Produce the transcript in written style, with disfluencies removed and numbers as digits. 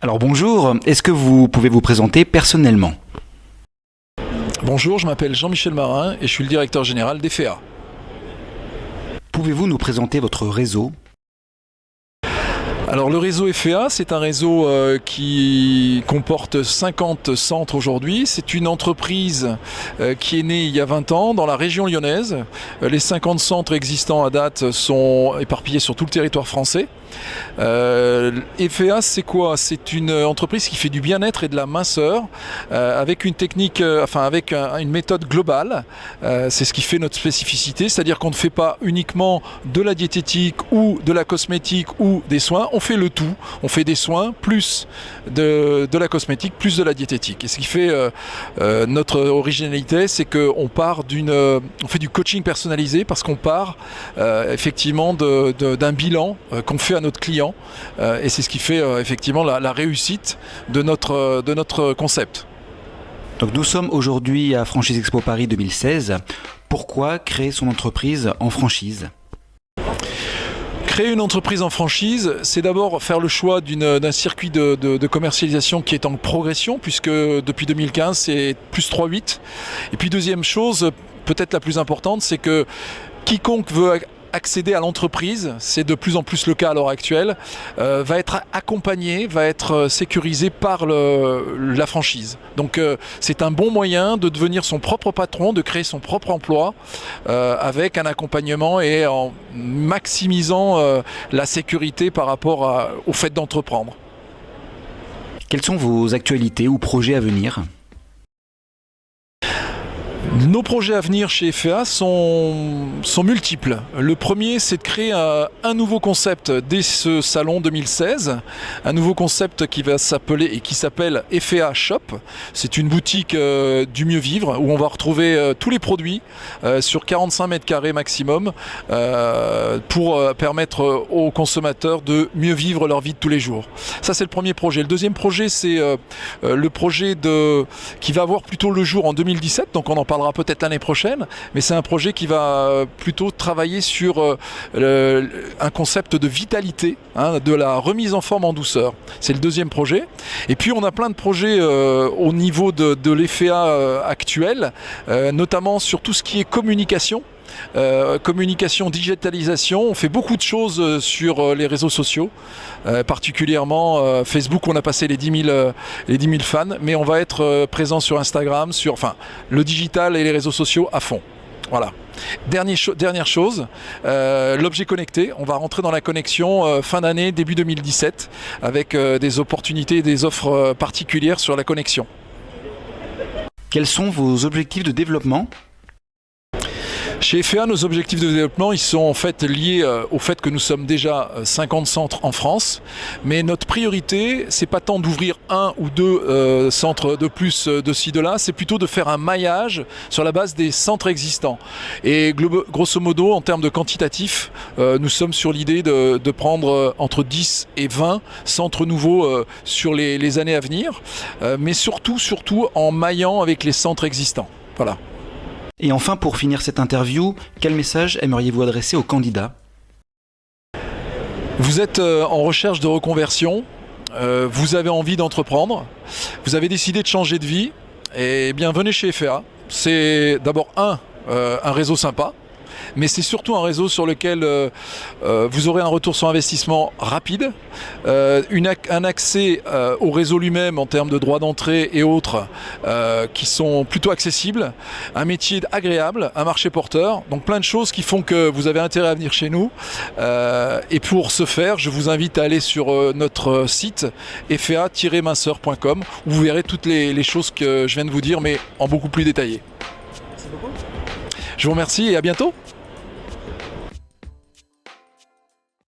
Alors bonjour, est-ce que vous pouvez vous présenter personnellement? Bonjour, je m'appelle Jean-Michel Marin et je suis le directeur général d'EFEA. Pouvez-vous nous présenter votre réseau? Alors le réseau EFEA, c'est un réseau qui comporte 50 centres aujourd'hui. C'est une entreprise qui est née il y a 20 ans dans la région lyonnaise. Les 50 centres existants à date sont éparpillés sur tout le territoire français. EFEA, c'est quoi? C'est une entreprise qui fait du bien-être et de la minceur avec une technique, avec une méthode globale. C'est ce qui fait notre spécificité, c'est-à-dire qu'on ne fait pas uniquement de la diététique ou de la cosmétique ou des soins, on fait le tout. On fait des soins plus de la cosmétique plus de la diététique. Et ce qui fait notre originalité, c'est qu'on part on fait du coaching personnalisé parce qu'on part effectivement d'un bilan qu'on fait à notre client et c'est ce qui fait effectivement la réussite de notre concept. Donc nous sommes aujourd'hui à Franchise Expo Paris 2016. Pourquoi créer son entreprise en franchise? Créer une entreprise en franchise, c'est d'abord faire le choix d'un circuit de commercialisation qui est en progression, puisque depuis 2015, c'est plus 3,8. Et puis deuxième chose, peut-être la plus importante, c'est que quiconque veut accéder à l'entreprise, c'est de plus en plus le cas à l'heure actuelle, va être accompagné, va être sécurisé par la franchise. Donc c'est un bon moyen de devenir son propre patron, de créer son propre emploi avec un accompagnement et en maximisant la sécurité par rapport au fait d'entreprendre. Quelles sont vos actualités ou projets à venir? Nos projets à venir chez EFEA sont multiples. Le premier, c'est de créer un nouveau concept dès ce salon 2016. Un nouveau concept qui va s'appeler et qui s'appelle EFEA Shop. C'est une boutique du mieux vivre où on va retrouver tous les produits sur 45 mètres carrés maximum pour permettre aux consommateurs de mieux vivre leur vie de tous les jours. Ça, c'est le premier projet. Le deuxième projet, c'est le projet qui va voir plutôt le jour en 2017. Donc on en parlera peut-être l'année prochaine, mais c'est un projet qui va plutôt travailler sur un concept de vitalité, de la remise en forme en douceur. C'est le deuxième projet. Et puis on a plein de projets au niveau de l'EFEA actuel, notamment sur tout ce qui est communication. Communication, digitalisation, on fait beaucoup de choses sur les réseaux sociaux, particulièrement Facebook, on a passé les 10 000 fans, mais on va être présent sur Instagram, le digital et les réseaux sociaux à fond. Voilà. Dernière chose, l'objet connecté. On va rentrer dans la connexion fin d'année, début 2017, avec des opportunités et des offres particulières sur la connexion. Quels sont vos objectifs de développement? Chez EFEA, nos objectifs de développement, ils sont en fait liés au fait que nous sommes déjà 50 centres en France, mais notre priorité, c'est pas tant d'ouvrir un ou deux centres de plus de ci, de là, c'est plutôt de faire un maillage sur la base des centres existants. Et grosso modo, en termes de quantitatif, nous sommes sur l'idée de prendre entre 10 et 20 centres nouveaux sur les années à venir, mais surtout en maillant avec les centres existants. Voilà. Et enfin, pour finir cette interview, quel message aimeriez-vous adresser aux candidats? Vous êtes en recherche de reconversion, vous avez envie d'entreprendre, vous avez décidé de changer de vie, et bien venez chez EFEA. C'est d'abord un réseau sympa, mais c'est surtout un réseau sur lequel vous aurez un retour sur investissement rapide, un accès au réseau lui-même en termes de droits d'entrée et autres qui sont plutôt accessibles, un métier agréable, un marché porteur, donc plein de choses qui font que vous avez intérêt à venir chez nous. Et pour ce faire, je vous invite à aller sur notre site efea-minceur.com où vous verrez toutes les choses que je viens de vous dire, mais en beaucoup plus détaillé. Je vous remercie et à bientôt.